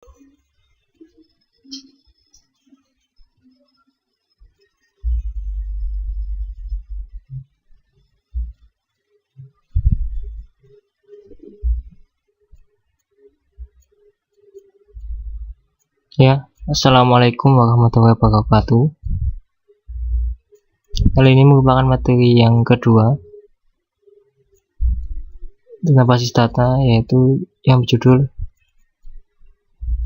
Ya, assalamualaikum warahmatullahi wabarakatuh. Kali ini merupakan materi yang kedua tentang basis data, yaitu yang berjudul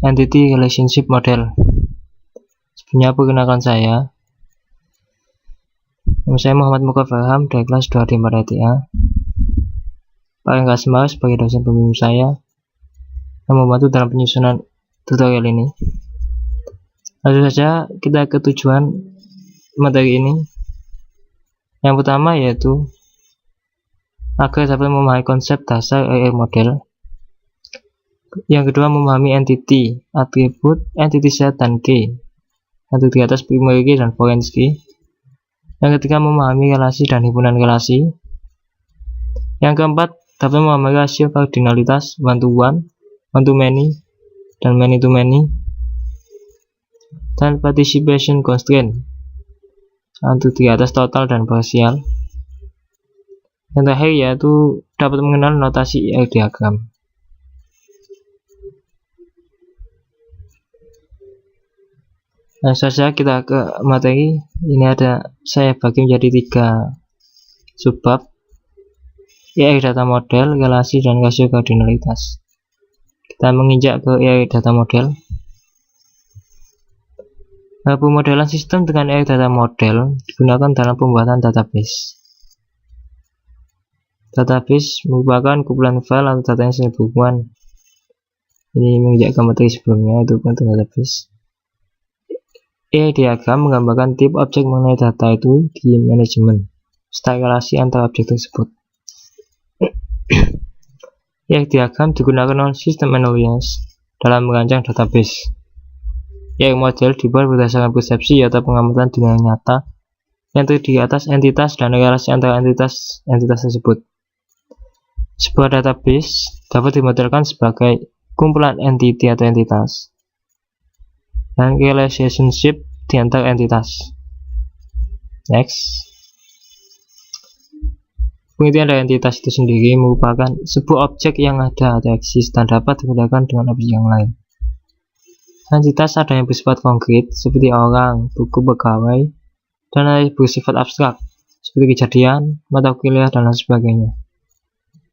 Entity Relationship Model. Sebelumnya perkenalkan saya. Nama saya Muhammad Muka Farham dari kelas 2 di Madrasah. Pak Enggar Semar sebagai dosen pembimbing saya yang membantu dalam penyusunan tutorial ini. Langsung saja kita ke tujuan materi ini. Yang pertama yaitu agar dapat memahami konsep dasar AI model. Yang kedua memahami entity, atribut, entity set, dan key. Yang di atas primary key dan foreign key. Yang ketiga memahami relasi dan himpunan relasi. Yang keempat dapat memahami rasio kardinalitas one to one to many, dan many to many, dan participation constraint untuk di atas total dan partial. Yang terakhir yaitu dapat mengenal notasi ER diagram. Nah, saja kita ke materi. Ini ada saya bagi menjadi 3 subbab: ER data model, relasi, dan rasio kardinalitas. Kita menginjak ke ER data model. Pemodelan sistem dengan ER data model digunakan dalam pembuatan database. Database merupakan kumpulan file atau data yang saling berhubungan. Ini menginjak ke materi sebelumnya, itu penting database. ER diagram menggambarkan tip objek mengenai data itu di manajemen, serta relasi antara objek tersebut. ER diagram digunakan oleh sistem analysis dalam merancang database. ER model dibuat berdasarkan persepsi atau pengamatan dunia nyata yang terdiri atas entitas dan relasi antara entitas tersebut. Sebuah database dapat dimodelkan sebagai kumpulan entity atau entitas dan relationship di antara entitas. Next. Pengertian dari entitas itu sendiri merupakan sebuah objek yang ada atau eksis dan dapat dibedakan dengan objek yang lain. Entitas ada yang bersifat konkret seperti orang, buku, pegawai, dan ada yang bersifat abstrak seperti kejadian, mata kuliah, dan lain sebagainya.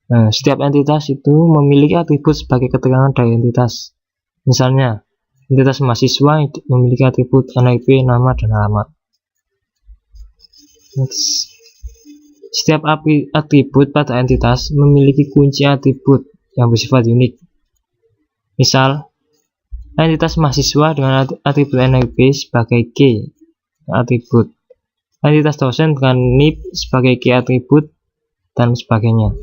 Nah, setiap entitas itu memiliki atribut sebagai keterangan dari entitas. Misalnya, entitas mahasiswa memiliki atribut NIP, nama, dan alamat. Next. Setiap atribut pada entitas memiliki kunci atribut yang bersifat unik. Misal, entitas mahasiswa dengan atribut NIP sebagai key atribut, entitas dosen dengan NIP sebagai key atribut, dan sebagainya.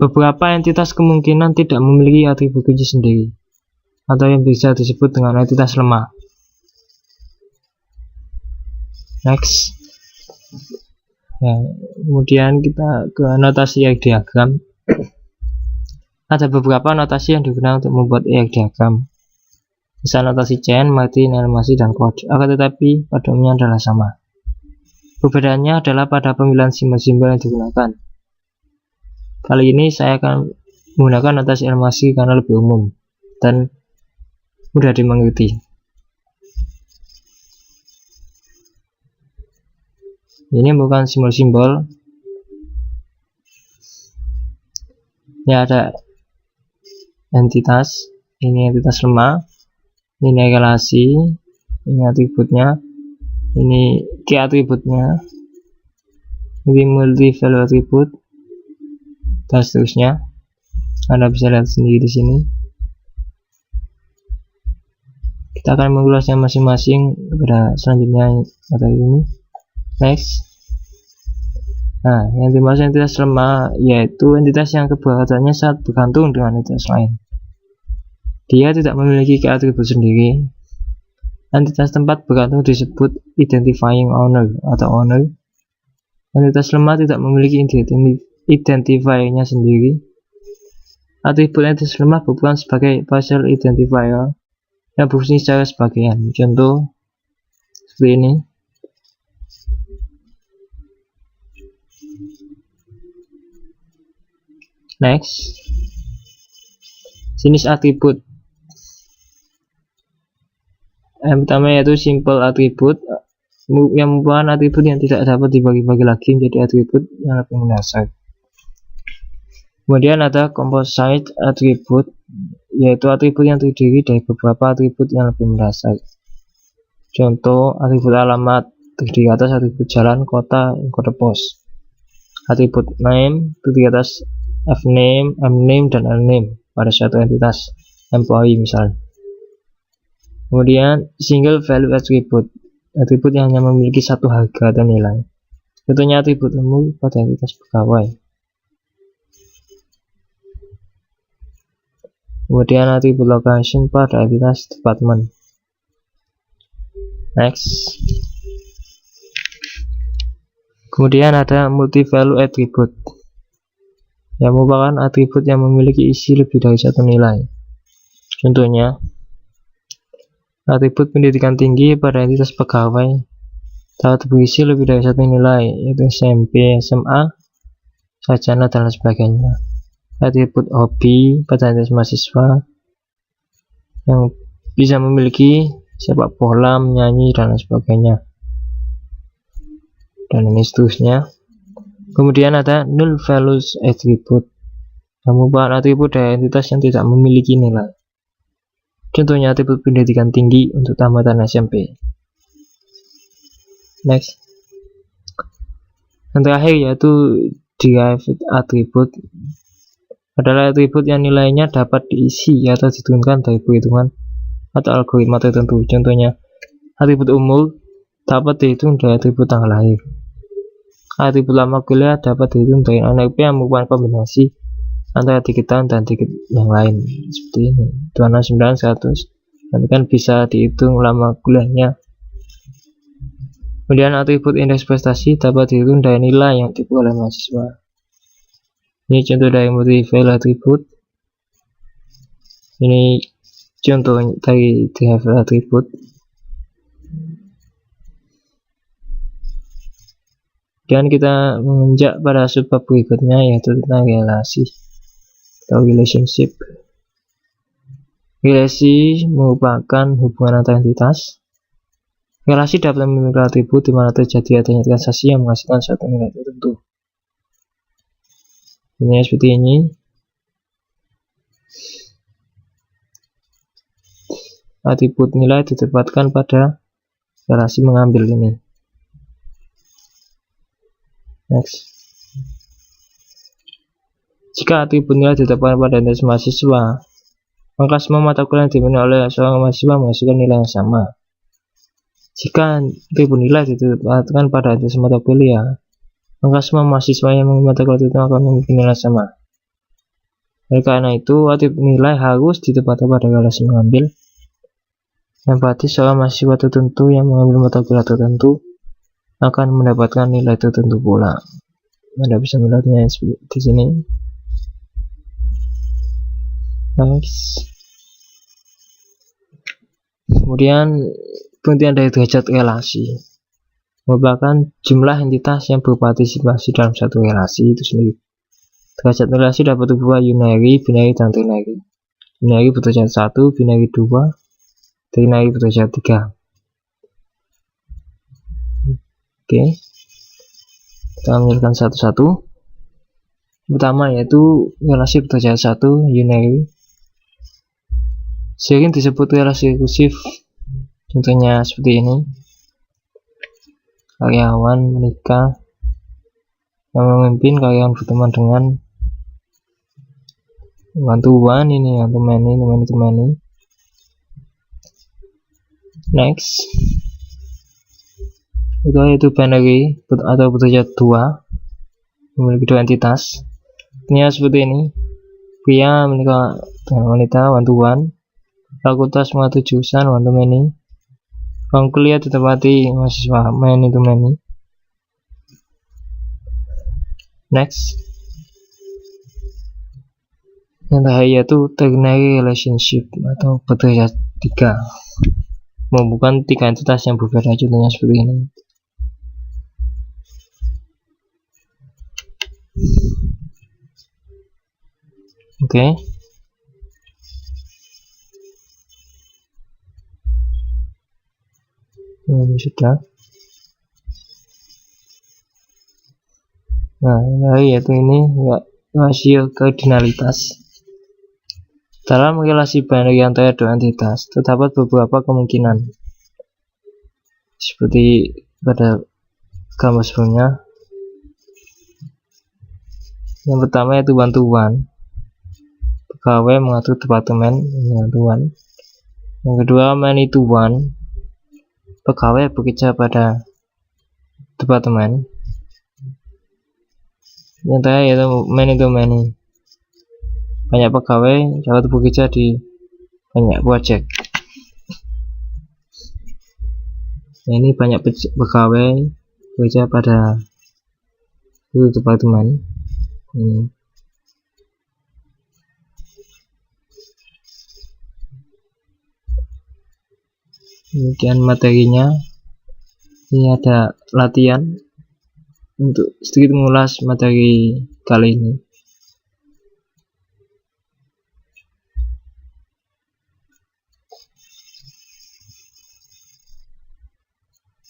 Beberapa entitas kemungkinan tidak memiliki atribut kunci sendiri, atau yang bisa disebut dengan entitas lemah. Next. Ya, kemudian kita ke notasi ER diagram. Ada beberapa notasi yang digunakan untuk membuat ER diagram. Misal notasi chain, margin, animasi, dan kode. Akan tetapi pada umumnya adalah sama. Perbedaannya adalah pada pemilihan simbol-simbol yang digunakan. Kali ini saya akan menggunakan notasi animasi karena lebih umum dan mudah dimengerti. Ini bukan simbol-simbol. Ya, ada entitas, ini entitas lemah, ini relasi, ini atributnya, ini key atributnya, ini multi value atribut, dan seterusnya. Anda bisa lihat sendiri di sini. Kita akan mengulasnya masing-masing pada selanjutnya materi ini. Next. Nah, yang dimaksud entitas lemah yaitu entitas yang keberadaannya sangat bergantung dengan entitas lain. Dia tidak memiliki atribut sendiri. Entitas tempat bergantung disebut identifying owner atau owner. Entitas lemah tidak memiliki identifiernya sendiri. Atribut entitas lemah berperan sebagai partial identifier yang berfungsi secara sebagian. Contoh seperti ini. Next, jenis atribut. Yang pertama yaitu simple atribut, yang merupakan atribut yang tidak dapat dibagi-bagi lagi menjadi atribut yang lebih mendasar. Kemudian ada composite atribut, yaitu atribut yang terdiri dari beberapa atribut yang lebih mendasar. Contoh atribut alamat terdiri atas atribut jalan, kota, kode pos. Atribut name terdiri atas fname, mname, dan lname pada suatu entitas employee misalnya. Kemudian single value attribute, atribut yang hanya memiliki satu harga atau nilai. Contohnya atribut umum pada entitas pegawai. Kemudian atribut location pada entitas department. Next. Kemudian ada multi value attribute, yang merupakan atribut yang memiliki isi lebih dari satu nilai. Contohnya atribut pendidikan tinggi pada entitas pegawai dapat berisi lebih dari satu nilai, yaitu SMP, SMA, sarjana, dan sebagainya. Atribut hobi pada entitas mahasiswa yang bisa memiliki sepak bola, menyanyi, dan sebagainya, dan ini seterusnya. Kemudian ada null values attribute, yang merupakan atribut dari entitas yang tidak memiliki nilai. Contohnya atribut pendidikan tinggi untuk tamatan SMP. Next. Yang terakhir yaitu derived attribute, adalah atribut yang nilainya dapat diisi atau diturunkan dari perhitungan atau algoritma tertentu. Contohnya atribut umur dapat dihitung dari atribut tanggal lahir. Atribut lama kuliah dapat dihitung dari NRP yang merupakan kombinasi antara tiket tahun dan tiket yang lain. Seperti ini, 269 100, nanti kan bisa dihitung lama kuliahnya. Kemudian atribut indeks prestasi dapat dihitung dari nilai yang diperoleh mahasiswa. Ini contoh dari multi value attribute. Ini contoh dari derived attribute. Dan kita menginjak pada subbab berikutnya, yaitu tentang relasi atau relationship. Relasi merupakan hubungan antar entitas. Relasi dapat memiliki atribut di mana terjadi adanya transaksi yang menghasilkan suatu nilai tertentu. Ini seperti ini. Atribut nilai ditempatkan pada relasi mengambil ini. Next. Jika atribut nilai ditetapkan pada entitas mahasiswa, maka semua mata kuliah yang dimiliki oleh seorang mahasiswa menghasilkan nilai yang sama. Jika atribut nilai ditetapkan pada entitas mata kuliah, maka semua mahasiswa yang mengambil mata kuliah itu akan memiliki nilai sama. Oleh karena itu, atribut nilai harus ditetapkan pada relasi mengambil, yang berarti seorang mahasiswa tertentu yang mengambil mata kuliah tertentu akan mendapatkan nilai tertentu pula. Anda bisa melihatnya di sini. Next. Kemudian pengertian dari derajat relasi merupakan jumlah entitas yang berpartisipasi dalam satu relasi itu sendiri. Derajat relasi dapat berupa unary, binary, dan ternary. Unary berderajat 1, binary 2, ternary berderajat 3. Oke, kita ambilkan satu-satu. Pertama yaitu relasi berderajat 1, unary. Sering disebut relasi rekursif. Contohnya seperti ini. Karyawan menikah, yang memimpin karyawan berteman dengan one-to-one, ini one-to-many. Next. Itu binary atau berderajat 2, memiliki dua entitas. Ini seperti ini. Pria menikah dengan wanita one-to-one. Fakultas mengatur jurusan one-to-many. Ruang kuliah ditempati mahasiswa many-to-many. Next. Yang terakhir yaitu ternary relationship atau bekerja tiga, menghubungkan tiga entitas yang berbeda. Contohnya seperti ini. Oke. Ini sudah. Nah, ini yaitu ini rasio kardinalitas. Dalam relasi binary antara dua entitas, terdapat beberapa kemungkinan. Seperti pada gambar sebelumnya. Yang pertama yaitu one-to-one. Pegawai mengatur departemen one. Yang kedua many-to-one. Pegawai bekerja pada departemen. Yang terakhir yaitu many-to-many. Banyak pegawai dapat bekerja di banyak project. Nah, ini banyak pegawai bekerja pada itu departemen ini. Demikian materinya. Ini ada latihan untuk sedikit mengulas materi kali ini.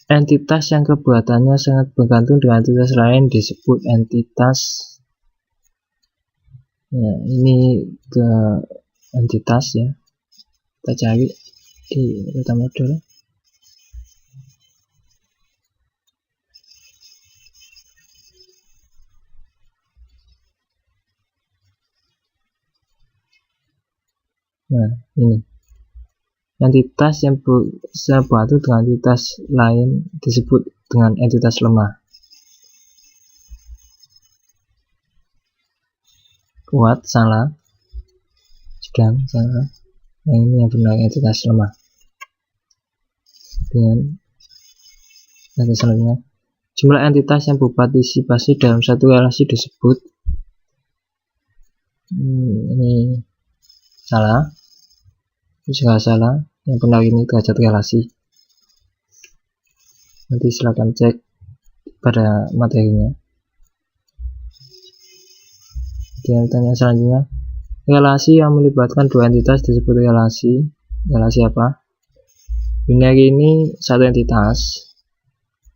Entitas yang kebuatannya sangat bergantung dengan entitas lain disebut entitas. Ya, ini ke entitas ya. Kita cari di data model. Nah, ini. Entitas yang bersatu dengan entitas lain disebut dengan entitas lemah. Kuat, salah. Sedang, salah. Nah, ini yang benar entitas lemah. Dengan entitas selanjutnya, jumlah entitas yang berpartisipasi dalam satu relasi disebut ini salah. Jika salah, yang benar ini derajat relasi. Nanti silakan cek pada materinya. Kemudian tanya selanjutnya, relasi yang melibatkan dua entitas disebut relasi. Relasi apa? Binary ini satu entitas.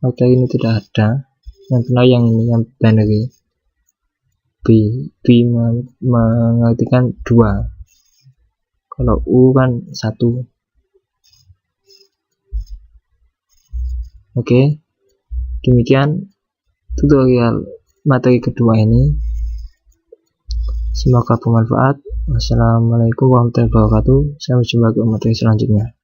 Materi ini tidak ada. Yang benar yang ini, yang binary. B mengartikan dua. Kalau U kan satu. Oke, demikian tutorial materi kedua ini. Semoga bermanfaat. Wassalamualaikum warahmatullahi wabarakatuh. Sampai jumpa ke materi selanjutnya.